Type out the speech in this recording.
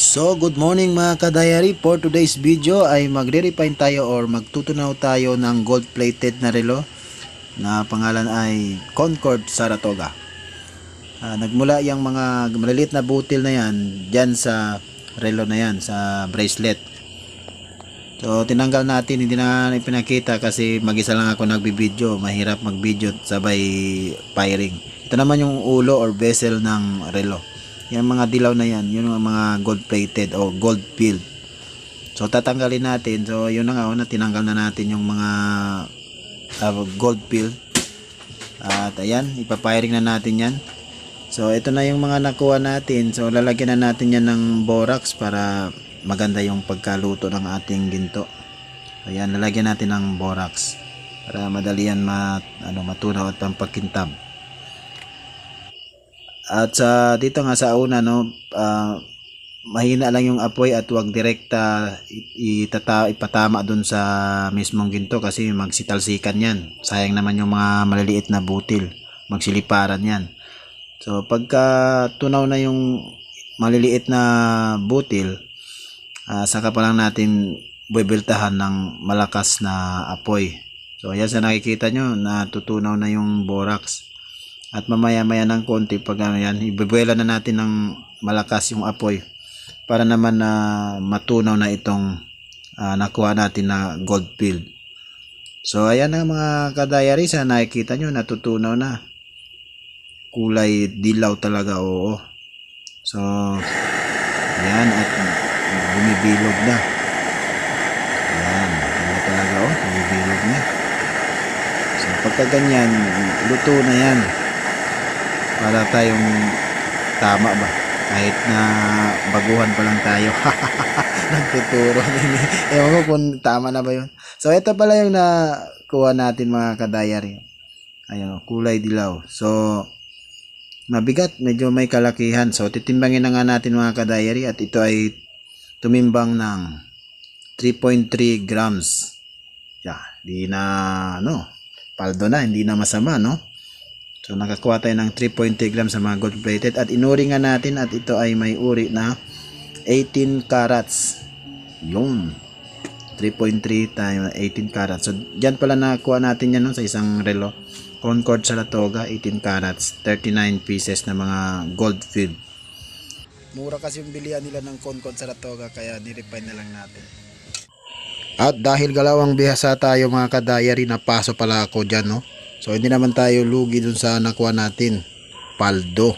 So, good morning mga ka-diary. For today's video ay magre-refine tayo or magtutunaw tayo ng gold-plated na relo na pangalan ay Concord Saratoga. Nagmula yung mga maliliit na butil na yan dyan sa relo na yan, sa bracelet. So, tinanggal natin, hindi na ipinakita kasi mag-isa lang ako nagbibideo. Mahirap mag-video sabay firing. Ito naman yung ulo or bezel ng relo. Yung mga dilaw na yan, yun ang mga gold plated o gold filled. So tatanggalin natin. So yun na nga, tinanggal na natin yung mga gold filled. At ayan, ipapiring na natin yan. So ito na yung mga nakuha natin. So lalagyan na natin yan ng borax para maganda yung pagkaluto ng ating ginto. Ayan, lalagyan natin ng borax para madali yan matunaw at pampakintab. At dito nga sa una mahina lang yung apoy at huwag direkta ipatama dun sa mismong ginto kasi magsitalsikan yan. Sayang naman yung mga maliliit na butil, magsiliparan yan. So pagka tunaw na yung maliliit na butil, saka pa lang natin bubiltahan ng malakas na apoy. So yan sa nakikita nyo, natutunaw na yung borax. At mamaya-maya ng konti pag yan, ibubuela na natin ng malakas yung apoy para naman na matunaw na itong nakuha natin na gold field. So ayan na mga ka-diary, sa nakikita nyo natutunaw na. Kulay dilaw talaga, oo. So ayan, at bumibilog na. Ayan, diba talaga, bumibilog na. So pagka ganyan, luto na yan. Para tayong tama ba, kahit na baguhan pa lang tayo. Nagtuturo ewan ko kung tama na ba yun. So ito pala yung nakuha natin mga ka-diary. Ayun, kulay dilaw. So mabigat, medyo may kalakihan. So titimbangin na nga natin mga ka-diary, at ito ay tumimbang ng 3.3 grams. Di na paldo na, hindi na masama, no? So nakakuha tayo ng 3.3 grams sa mga gold plated, at inuri nga natin, at ito ay may uri na 18 carats. Yung 3.3 tayo 18 carats. So diyan pala nakuha natin yan sa isang relo. Concord Saratoga, 18 carats, 39 pieces na mga gold filled. Mura kasi yung bilihan nila ng Concord Saratoga, kaya ni-refine na lang natin. At dahil galawang bihasa tayo mga ka-diary, napaso pala ako dyan, no? So hindi naman tayo lugi dun sa nakuha natin, paldo.